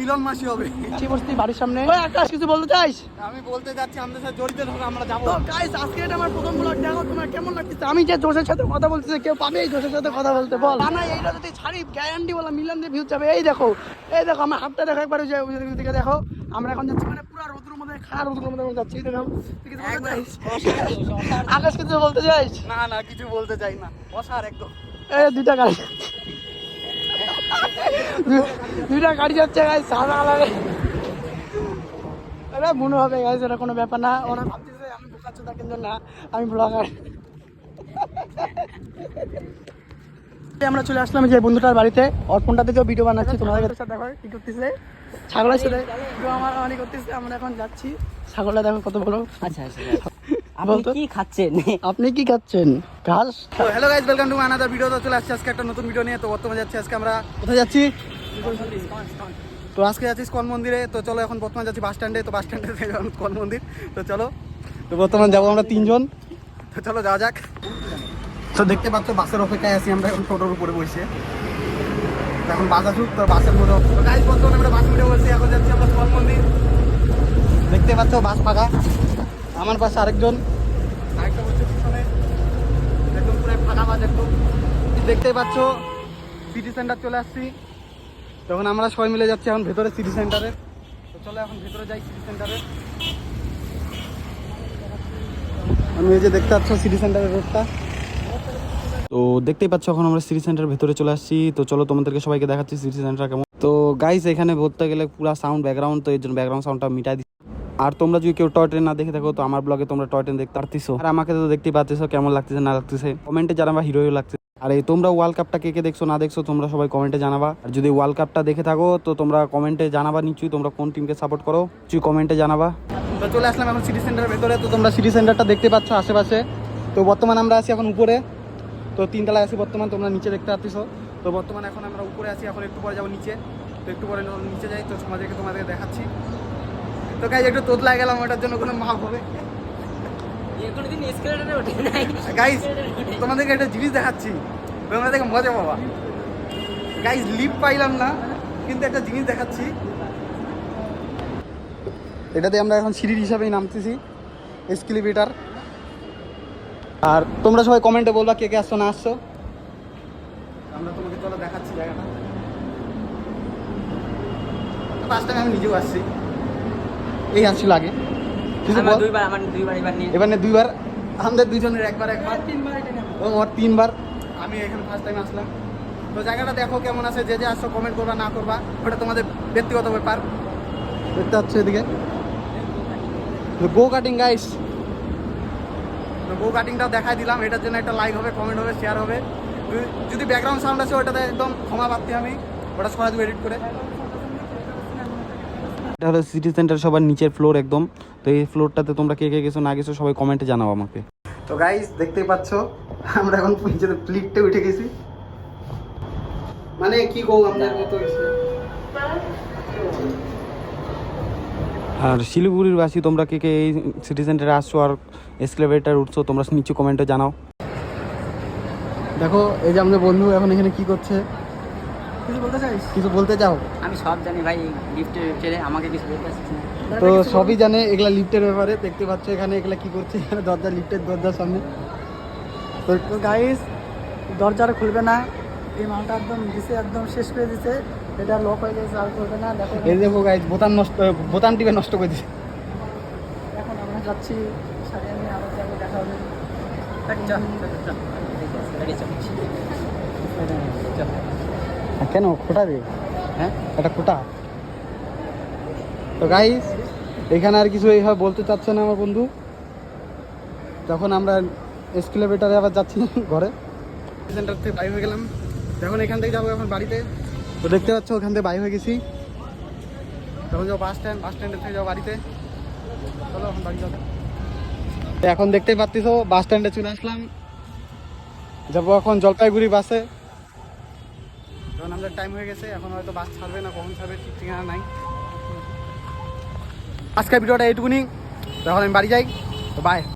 মিলন মাসি হবে বাড়ির সামনে। আকাশ কিছু বলতে চাইস? আমি বলতে যাচ্ছি আমাদের সাথে জড়িত হবে, আমরা যাবো। তো গাইস আজকে এটা আমার প্রথম ব্লগ, দেখো তোমার কেমন লাগতেছে। আমি যে জোশের সাথে কথা বলতেছি, কেউ পাবে এই জোশের সাথে কথা বলতে? বল না, এইটা যদি ছাড়ি গ্যারান্টি বলা মিলন দিয়ে ভিউজ যাবে। এই দেখো আমার হাতটা দেখো একবার, ওই দিকে দেখো। আমরা এখন যাচ্ছি মানে পুরো রোদের মধ্যে, খারাপ রোদের মধ্যে যাচ্ছি। দেখো আকাশ কিছু বলতে চাইস? না না, কিছু বলতে চাই না, অসার একদম। এই দুইটা গাড়ি যাচ্ছে গাইস, সাদা কালারে। এটা মনে হবে গাইস, এটা কোনো ব্যাপার না। ওরা ভাবতেছে আমি বোকাচ্ছি, কিন্তু না, আমি ব্লগার। আমরা চলে আসলাম যে বন্ধুটার বাড়িতে, ওর ফোনটা থেকেও ভিডিও বানাচ্ছি। তোমাদের সাথে দেখো কি করতেছে, ছাগলের সাথে ভিডিও আমার করতেছে। আমরা এখন যাচ্ছি, ছাগলটা দেখো কত বড়। আচ্ছা আপনি কি খাচ্ছেন? আপনি কি খাচ্ছেন? ঘাস। তো hello guys, welcome to my another video. তো চলে আসছি আজকে একটা নতুন ভিডিও নিয়ে। তো বর্তমানে যাচ্ছি, আজকে আমরা কোথায় যাচ্ছি? তো আজকে যাচ্ছি ইসকন মন্দিরে। তো চলো এখন বর্তমানে যাচ্ছি বাস স্ট্যান্ডে। তো বাস স্ট্যান্ডে থেকে ইসকন মন্দির। তো চলো, তো বর্তমানে যাবো আমরা 3 জন। তো চলো যাওয়া যাক। তো দেখতে পাচ্ছ বাসের অপেক্ষায় আছি আমরা, এখন টোটোর উপরে বসে। এখন বাস আসুক, তো বাসের মধ্যে গাইস বর্তমানে আমরা বাস উঠে বলছি। এখন যাচ্ছি আমরা ইসকন মন্দির। দেখতে পাচ্ছ বাস ফাঁকা, আমার পাশে আরেকটা বলছে পিছনে, একদম পুরো ফাঁকা বাস একদম। দেখতেই পাচ্ছ সিটি সেন্টার চলে আসছি। তখন আমরা সবাই মিলে যাচ্ছি এখন ভেতরে সিটি সেন্টারে। তো চলো এখন ভেতরে যাই সিটি সেন্টারে। আমি এই যে দেখতে পাচ্ছ সিটি সেন্টারের রোডটা। তো দেখতেই পাচ্ছ এখন আমরা সিটি সেন্টারের ভেতরে চলে আসছি। তো চলো তোমাদেরকে সবাইকে দেখাচ্ছি সিটি সেন্টার কেমন। তো গাইস এখানে বলতে গেলে পুরো সাউন্ড ব্যাকগ্রাউন্ড, তো এই জন্য ব্যাকগ্রাউন্ড সাউন্ডটা মিটাই দিচ্ছি। আর তোমরা যদি কেউ টয় ট্রেন না দেখে থাকো, তো আমার ব্লগে তোমরা টয় ট্রেন দেখতে পারতেছো। আর আমাকে তো দেখতেই পাচ্ছ কেমন লাগতেছে না লাগতেছে, কমেন্টে জানাবা হিরো লাগছে। আর এই তোমরা ওয়ার্ল্ড কাপটা কে কে দেখছো না দেখছো, তোমরা সবাই কমেন্টে জানাবা। আর যদি ওয়ার্ল্ড কাপটা দেখে থাকো, তো তোমরা কমেন্টে জানাবা নিশ্চয়ই তোমরা কোন টিমকে সাপোর্ট করো, নিশ্চয়ই কমেন্টে জানাবা। তো চলে আসলাম এখন সিটি সেন্টারের ভেতরে। তো তোমরা সিটি সেন্টারটা দেখতে পাচ্ছ আশেপাশে। তো বর্তমানে আমরা আছি এখন উপরে, তো 3 তলায় আছি বর্তমান, তোমরা নিচে দেখতে পাচ্ছ। তো বর্তমানে এখন আমরা উপরে আছি, এখন একটু পরে যাবো নিচে। তো একটু পরে নিচে যাই, তো তোমাদেরকে দেখাচ্ছি। তো গাইস একটু তোতলায় গেলাম, ওটার জন্য কোনো মাপ হবে গাইস। তোমাদেরকে একটা জিনিস দেখাচ্ছি, তোমরা দেখে মজা পাবা গাইস। লিফট পাইলাম না, কিন্তু একটা জিনিস দেখাচ্ছি। এটাতে আমরা এখন সিঁড়ির হিসাবেই নামতেছি, এসকেলেটর। আর তোমরা সবাই কমেন্টে বলবা কে কে আসছো না আসছো। আমরা তোমাকে চলো দেখাচ্ছি জায়গাটা। ফার্স্ট টাইম আমি নিজেও আসছি, এই আসছিল আগে এবার 2বার, আমাদের 2জনের একবার 3বার। আমি এখানে ফার্স্ট টাইম আসলাম। তো জায়গাটা দেখো কেমন আছে, যে আসছো কমেন্ট করবা না করবা ওটা তোমাদের ব্যক্তিগত ব্যাপার। দেখতে পাচ্ছ এদিকে গো কাটিং গাইস। তো গো কাটিংটাও দেখাই দিলাম, এটার জন্য একটা লাইক হবে, কমেন্ট হবে, শেয়ার হবে। যদি ব্যাকগ্রাউন্ড সাউন্ড আছে ওটাতে একদম ক্ষমা পাচ্ছি, আমি ওটা সরাই দেবো এডিট করে। এটা হলো সিটি সেন্টার সবার নিচের ফ্লোর একদম। তো এই ফ্লোরটাতে তোমরা কে কে গেছো না গেছো সবাই কমেন্টে জানাও আমাকে। তো গাইস দেখতেই পাচ্ছ আমরা এখন লিফটে উঠে গেছি, মানে কি গো আমাদের মতো হয়েছে। আর শিলিগুড়ির বাসী তোমরা কে কে এই সিটি সেন্টারে আসছো আর এসকেলেটর উঠছো, তোমরা নিচে কমেন্টে জানাও। দেখো এই যে আমাদের বন্ধু এখন এখানে কি করছে, কিছু বলতে চাইস? কিছু বলতে চাও? আমি সব জানি ভাই, লিফটে ছেড়ে আমাকে কিছু বলতে আসছিস না। তো সবই জানে এগুলা লিফটের ব্যাপারে। দেখতে পাচ্ছ এখানে এগুলা কি করছে, এখানে দরজা, লিফটের দরজার সামনে। তো গাইস দরজাটা খুলবে না, এই মালটা একদম দিছে, একদম শেষ করে দিছে। এটা লক হয়ে গেছে, আর খুলবে না। দেখো এই দেখো গাইস, বোতাম টিপে নষ্ট করে দিছে। এখন আমরা যাচ্ছি, সারিয়ে নিয়ে আবার যাবো, দেখা হবে। কেন খোটা রে? হ্যাঁ এটা খোটা। তো গাইস এখানে আর কিছু এইভাবে বলতে চাচ্ছে না আমার বন্ধু। যখন আমরা এসকেলেটরে আবার যাচ্ছি ঘরে, সেন্টার থেকে বাই হয়ে গেলাম। যখন এখান থেকে যাবো এখন বাড়িতে। তো দেখতে পাচ্ছ ওখান থেকে বাই হয়ে গেছি, তখন যাবো বাস স্ট্যান্ডের থেকে যাবো বাড়িতে। চলো এখন বাড়ি যাবো। এখন দেখতেই পাচ্ছিস বাস স্ট্যান্ডে চলে আসলাম, যাবো এখন জলপাইগুড়ি বাসে। যখন আমাদের টাইম হয়ে গেছে, এখন হয়তো বাস ছাড়বে না, কখন ছাড়বে ঠিক ঠিকানা নাই। আজকের ভিডিওটা এইটুকুনি, তখন আমি বাড়ি যাই। তো বাই।